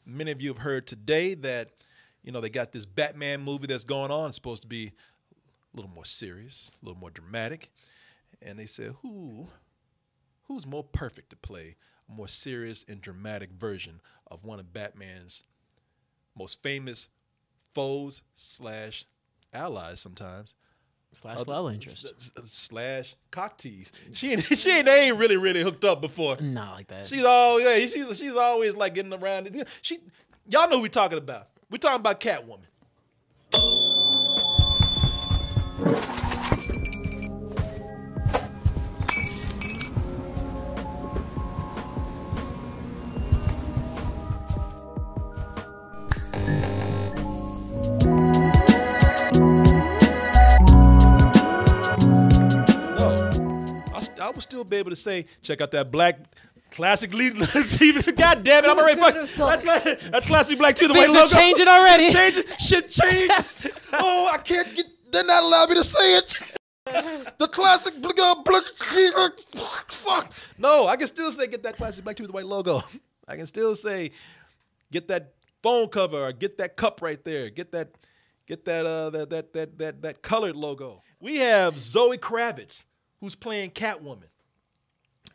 many of you have heard today that, you know, they got this Batman movie that's going on. It's supposed to be a little more serious, a little more dramatic. And they said, who's more perfect to play a more serious and dramatic version of one of Batman's most famous foes slash allies sometimes. Slash love interest. Slash cock tease. They ain't really hooked up before. Not like that. She's always like getting around. Y'all know who we talking about. We're talking about Catwoman. I would still be able to say, check out that black classic lead. God damn it, I'm already fucking. That classic black too. The Things white are logo. changing already. Shit changed. Oh, I can't get. They're not allowing me to say it. The classic fuck. No, I can still say get that classic black too with the white logo. I can still say get that phone cover or get that cup right there. Get that colored logo. We have Zoe Kravitz, who's playing Catwoman.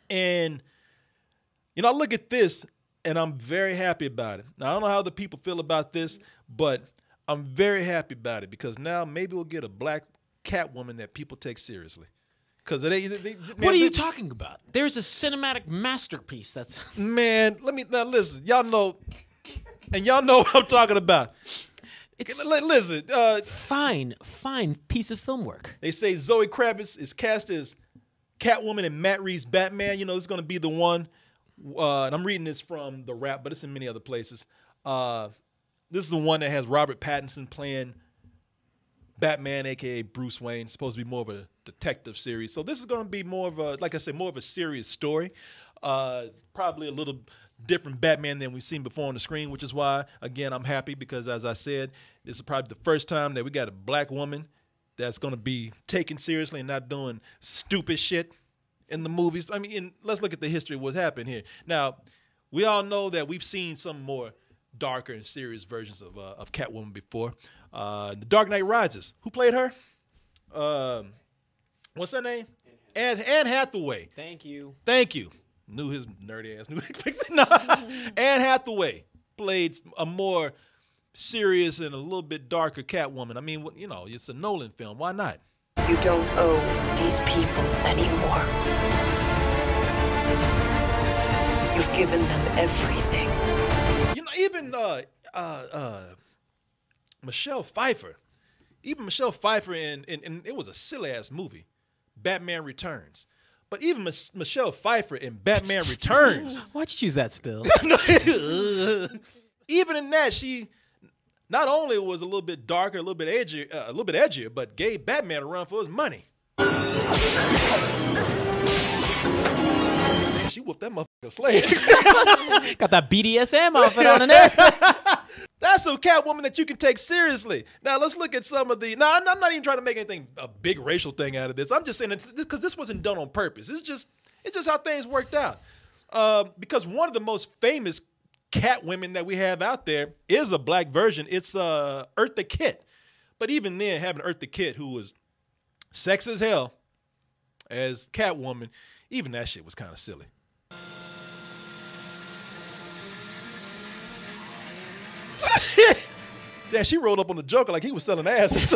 And, you know, I look at this and I'm very happy about it. Now, I don't know how the people feel about this, but I'm very happy about it because now maybe we'll get a black Catwoman that people take seriously. Because what are you talking about? There's a cinematic masterpiece that's... Man, now listen, y'all know, and y'all know what I'm talking about. Listen. Fine piece of film work. They say Zoe Kravitz is cast as Catwoman in Matt Reeves' Batman. You know, it's going to be the one. And I'm reading this from The Wrap, but it's in many other places. This is the one that has Robert Pattinson playing Batman, a.k.a. Bruce Wayne. It's supposed to be more of a detective series. So this is going to be more of a, like I said, more of a serious story. Probably a little different Batman than we've seen before on the screen, which is why, again, I'm happy because, as I said, this is probably the first time that we got a black woman that's going to be taken seriously and not doing stupid shit in the movies. I mean, let's look at the history of what's happened here. Now, we all know that we've seen some more darker and serious versions of Catwoman before. The Dark Knight Rises. Who played her? What's her name? Anne Hathaway. Thank you. Knew his nerdy ass. Anne Hathaway played a more serious and a little bit darker Catwoman. I mean, you know, it's a Nolan film. Why not? You don't owe these people anymore. You've given them everything. You know, even Michelle Pfeiffer. Even Michelle Pfeiffer in it was a silly ass movie, Batman Returns. But even Michelle Pfeiffer in Batman Returns. Why'd you choose that still? Even in that, she not only was a little bit darker, a little bit edgier, but gave Batman a run for his money. Man, she whooped that motherfucker slave. Got that BDSM outfit on in there. That's a Catwoman that you can take seriously. Now, let's look at some of the... Now, I'm not even trying to make a big racial thing out of this. I'm just saying because this wasn't done on purpose. It's just how things worked out. Because one of the most famous Catwomen that we have out there is a black version. It's Eartha Kitt. But even then, having Eartha Kitt, who was sex as hell as Catwoman, even that shit was kind of silly. Yeah, she rolled up on the Joker like he was selling ass.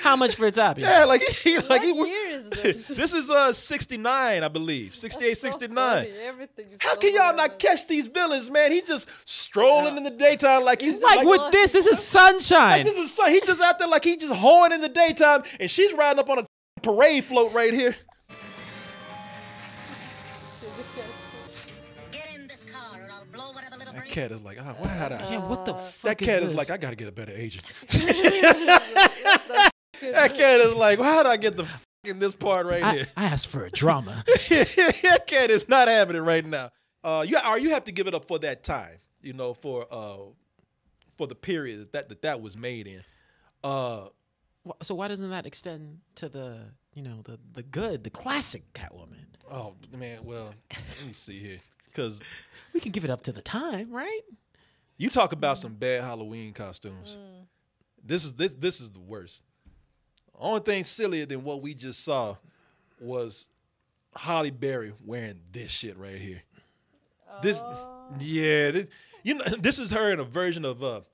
How much for a top? Yeah, like what year is this? This is 69, I believe. 68, That's so 69. funny. Everything is How so can y'all not random. catch these villains, man? He just strolling in the daytime like he's Like with this is sunshine. Like this is he just out there like he just hoeing in the daytime, and she's riding up on a parade float right here. She's a cat. Get in this car or I'll blow whatever little That brains cat is like, why had I? Yeah, what the fuck That cat is is this? like, I gotta get a better agent. That That cat is like, how did I get the in this part right here? I asked for a drama. That cat is not having it right now. You have to give it up for that time, you know, for the period that was made in. So why doesn't that extend to the classic Catwoman? Oh man, well, let me see here. because We can give it up to the time, right? you talk about some bad Halloween costumes. This is the worst. The only thing sillier than what we just saw was Halle Berry wearing this shit right here. This, yeah, this is her in a version of.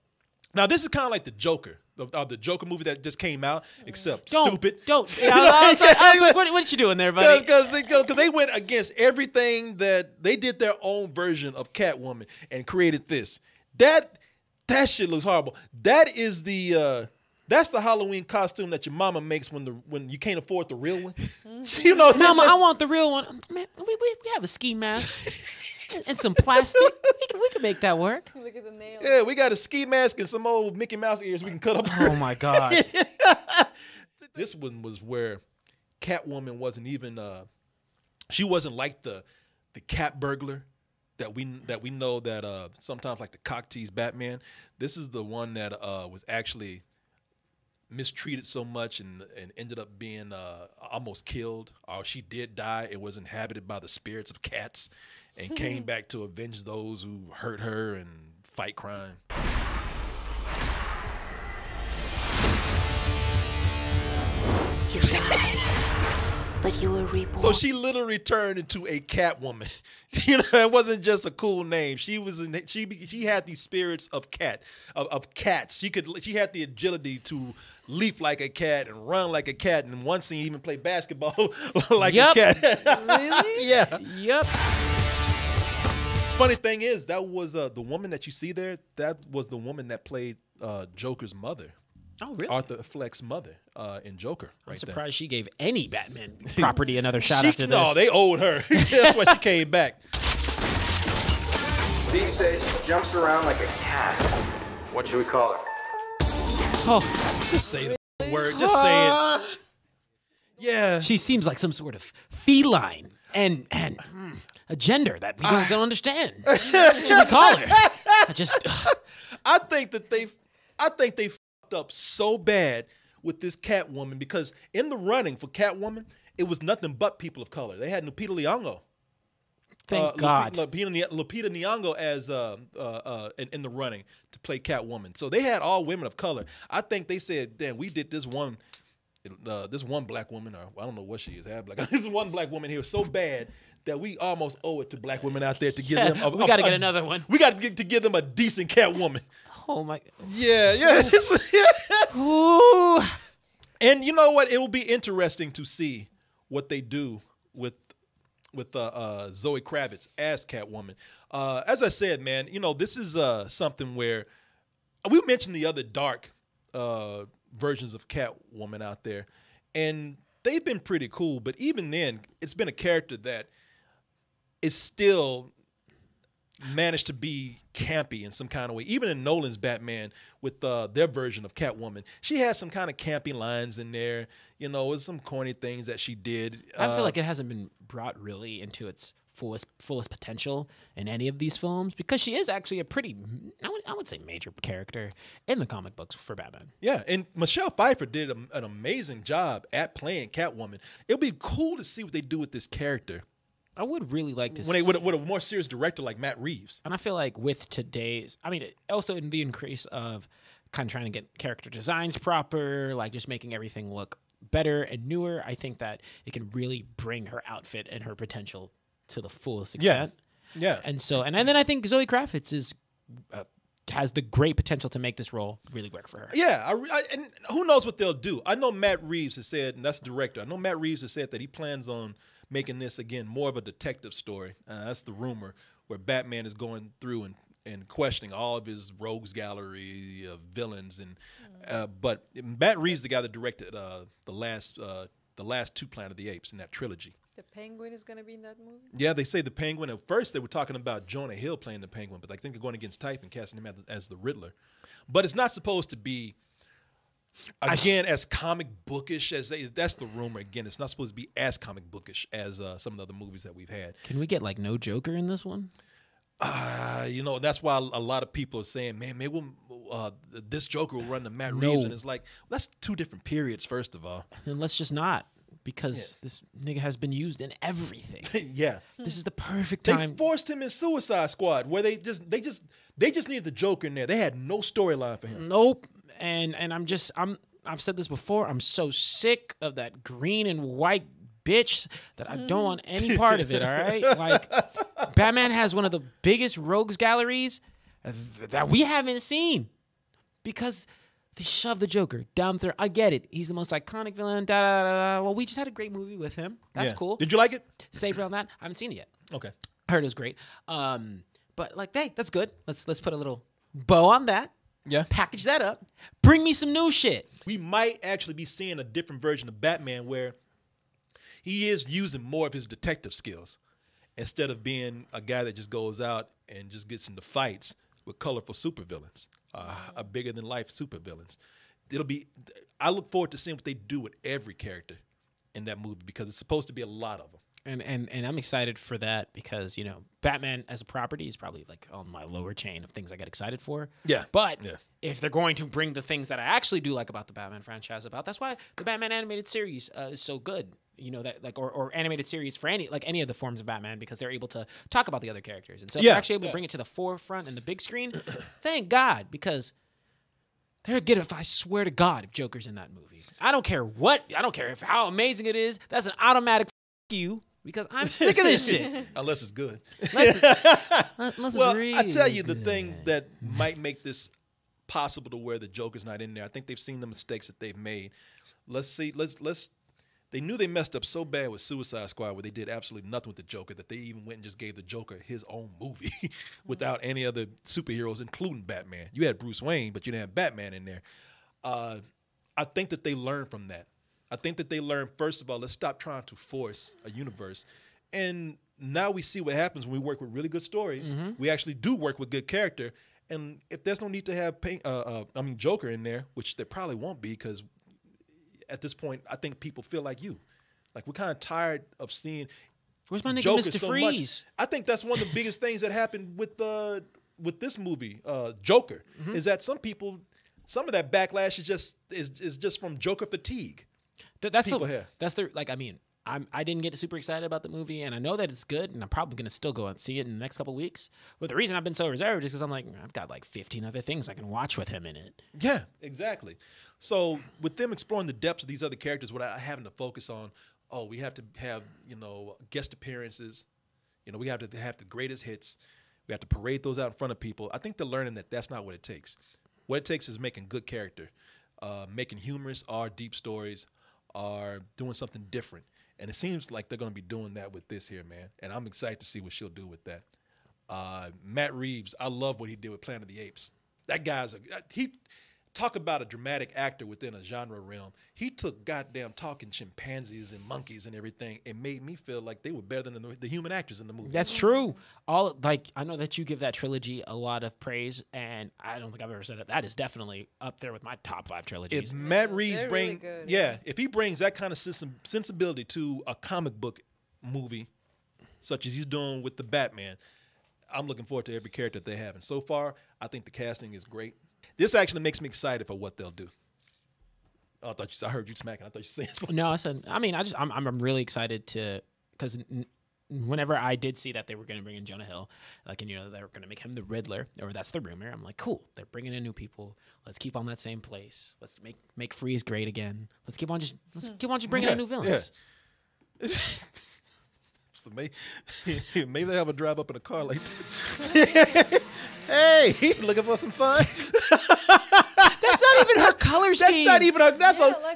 Now this is kind of like the Joker, the Joker movie that just came out, except stupid. Don't. Yeah, I was like, what you doing there, buddy? Because they went against everything that they did their own version of Catwoman and created this. That shit looks horrible. That is that's the Halloween costume that your mama makes when you can't afford the real one. You know, Mama, I want the real one. Man, we have a ski mask and some plastic. We can make that work. Look at the nails. yeah, we got a ski mask and some old Mickey Mouse ears we can cut up. Oh my God. This one was where Catwoman wasn't even she wasn't like the cat burglar that we know that sometimes like the Kravtiz Batman. This is the one that was actually mistreated so much and ended up being almost killed, or she did die. It was inhabited by the spirits of cats and came back to avenge those who hurt her and fight crime. You died, but you were reborn. So she literally turned into a Catwoman. You know, it wasn't just a cool name. She had these spirits of cats. She had the agility to leap like a cat and run like a cat, and in one scene even play basketball like a cat. Really? Yeah. Yep. Funny thing is, that was the woman that you see there. That was the woman that played Joker's mother. Oh, really? Arthur Fleck's mother in Joker. I'm surprised she gave any Batman property another shot after this. No, they owed her. That's why she came back. Steve says she jumps around like a cat. What should we call her? Oh, Just say the word. Just say it. Yeah. she seems like some sort of feline and a gender that we don't understand. What should we call her? I think they fucked up so bad with this Catwoman because in the running for Catwoman, it was nothing but people of color. They had Lupita Nyong'o. Thank God. Lupita Nyong'o as in the running to play Catwoman. So they had all women of color. I think they said, "Damn, we did this one black woman, or I don't know what she is, this one black woman here so bad that we almost owe it to black women out there to give them. We got to get another one. We got to give them a decent Catwoman." Oh my. Yeah. Ooh. And you know what? It will be interesting to see what they do with Zoe Kravitz as Catwoman. As I said, man, you know, this is something where we mentioned the other dark versions of Catwoman out there, and they've been pretty cool. But even then, it's been a character that is still managed to be campy in some kind of way. Even in Nolan's Batman with their version of Catwoman, she had some kind of campy lines in there. You know, with some corny things that she did. I feel like it hasn't been brought really into its fullest potential in any of these films because she is actually a pretty, I would say, major character in the comic books for Batman. Yeah, and Michelle Pfeiffer did an amazing job at playing Catwoman. It'll be cool to see what they do with this character. I would really like to when they with a more serious director like Matt Reeves. And I feel like with today's, also in the increase of kind of trying to get character designs proper, like just making everything look better and newer, I think that it can really bring her outfit and her potential to the fullest extent. Yeah. And then I think Zoe Kravitz has the great potential to make this role really work for her. Yeah, and who knows what they'll do. I know Matt Reeves has said, and that's the director, I know Matt Reeves has said that he plans on making this, again, more of a detective story. That's the rumor, where Batman is going through and questioning all of his rogues gallery of villains. But Matt Reeves, the guy that directed the last two Planet of the Apes in that trilogy. The Penguin is going to be in that movie? Yeah, they say the Penguin. At first, they were talking about Jonah Hill playing the Penguin, but I think they're going against type and casting him as the Riddler. But it's not supposed to be, again, as comic bookish as that's the rumor. Again, it's not supposed to be as comic bookish as some of the other movies that we've had. Can we get like no Joker in this one? You know, that's why a lot of people are saying, man, maybe this Joker will run to Matt Reeves, and it's like, well, that's two different periods. First of all, Then let's just not. because this nigga has been used in everything. Yeah. This is the perfect They time. forced him in Suicide Squad, where they just needed the Joker in there. They had no storyline for him. Nope. And I've said this before. I'm so sick of that green and white bitch that I don't want any part of it. All right, like Batman has one of the biggest rogues galleries that we haven't seen because they shoved the Joker down there. I get it. He's the most iconic villain. Da da da da. Well, we just had a great movie with him. That's cool. Did you like it? Safe around that. I haven't seen it yet. Okay. I heard it was great. But like, hey, that's good. Let's put a little bow on that. Yeah. Package that up. Bring me some new shit. We might actually be seeing a different version of Batman where he is using more of his detective skills instead of being a guy that just goes out and just gets into fights with colorful supervillains, bigger than life supervillains. I look forward to seeing what they do with every character in that movie because it's supposed to be a lot of them. And I'm excited for that because, you know, Batman as a property is probably like on my lower chain of things I get excited for. Yeah. But if they're going to bring the things that I actually do like about the Batman franchise that's why the Batman animated series is so good. You know, that like or animated series for any of the forms of Batman because they're able to talk about the other characters. And so if they're actually able to bring it to the forefront and the big screen, thank God, because they're good if I swear to God if Joker's in that movie. I don't care how amazing it is. That's an automatic you. Because I'm sick of this shit. Unless it's good. Unless Well, it's really I tell you, good. the thing that might make this possible to where the Joker's not in there, I think they've seen the mistakes that they've made. Let's see. They knew they messed up so bad with Suicide Squad where they did absolutely nothing with the Joker that they even went and just gave the Joker his own movie without any other superheroes, including Batman. You had Bruce Wayne, but you didn't have Batman in there. I think that they learned from that. I think that they learned, first of all, let's stop trying to force a universe. And now we see what happens when we work with really good stories. Mm-hmm. We actually do work with good character. And if there's no need to have Joker in there, which there probably won't be because at this point, I think people feel like you. Like, we're kind of tired of seeing where's my nigga Joker Mr. so Freeze? much. I think that's one of the biggest things that happened with this movie, Joker, is that some of that backlash is just from Joker fatigue. That's like, I mean, I didn't get super excited about the movie, and I know that it's good, and I'm probably going to still go and see it in the next couple of weeks. But the reason I've been so reserved is because I'm like, I've got like 15 other things I can watch with him in it. Yeah, exactly. So with them exploring the depths of these other characters without having to focus on, we have to have, guest appearances. We have to have the greatest hits. We have to parade those out in front of people. I think they're learning that that's not what it takes. What it takes is making good character, making humorous or deep stories, are doing something different. And it seems like they're going to be doing that with this here, man. And I'm excited to see what she'll do with that. Matt Reeves, I love what he did with Planet of the Apes. That guy's talk about a dramatic actor within a genre realm. He took goddamn talking chimpanzees and monkeys and everything and made me feel like they were better than the human actors in the movie. That's true. I know that you give that trilogy a lot of praise, and I don't think I've ever said it. That is definitely up there with my top 5 trilogies. If Matt Reeves really good. if he brings that kind of sensibility to a comic book movie, such as he's doing with the Batman, I'm looking forward to every character that they have. And so far, I think the casting is great. This actually makes me excited for what they'll do. I heard you smacking. I thought you saying something. No, I said. I mean, I'm really excited because whenever I did see that they were going to bring in Jonah Hill, they were going to make him the Riddler, or that's the rumor. I'm like, cool. They're bringing in new people. Let's keep on that same place. Let's make Freeze great again. Let's keep on just bringing in new villains. Yeah. So maybe they have a drive up in a car like that. Hey, looking for some fun? That's not even her color scheme.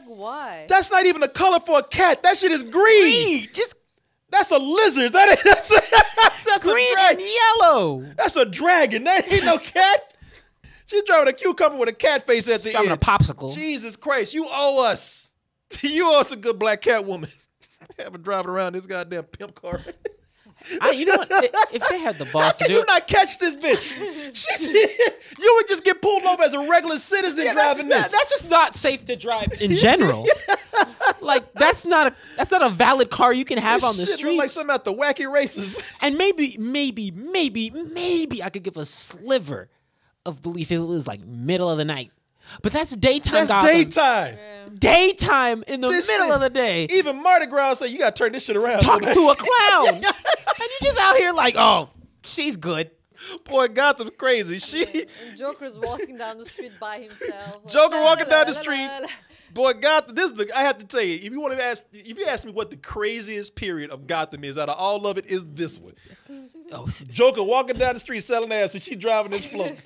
Why? That's not even a color for a cat. That shit is green. That's a lizard. That's green and yellow. That's a dragon. That ain't no cat. She's driving a cucumber with a cat face at the end. Driving a popsicle. Jesus Christ, you owe us. You owe us a good black Catwoman. Have her driving around this goddamn pimp car. You know what? If they had the balls to do you not catch this bitch? You would just get pulled over as a regular citizen driving this. That's just not safe to drive in general. Like that's not a valid car you can have on the streets. Look like something out the wacky races. And maybe I could give a sliver of belief if it was like middle of the night But that's daytime That's Gotham. daytime. Daytime in the This middle shit- of the day. Even Mardi Gras say you gotta turn this shit around. Talking to a clown. And you just out here like, oh, she's good. Boy, Gotham's crazy. She And Joker's walking down the street by himself. Joker walking down the La, la, street. la, la. Boy, Gotham. This is the. I have to tell you, if you ask me what the craziest period of Gotham is out of all of it, is this one. Oh, Joker walking down the street selling ass, and she driving this float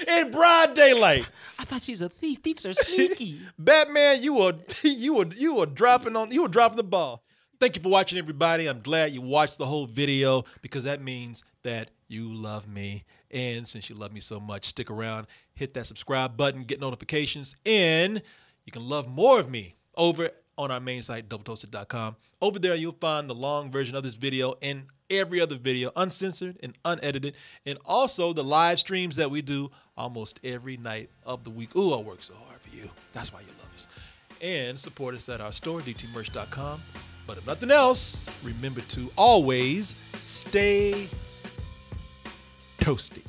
in broad daylight. I thought she's a thief. Thieves are sneaky. Batman, you were dropping the ball. Thank you for watching, everybody. I'm glad you watched the whole video because that means that you love me. And since you love me so much, stick around, hit that subscribe button, get notifications, and you can love more of me over on our main site, doubletoasted.com. Over there, you'll find the long version of this video and every other video, uncensored and unedited, and also the live streams that we do almost every night of the week. Ooh, I work so hard for you. That's why you love us. And support us at our store, dtmerch.com. But if nothing else, remember to always stay toasty.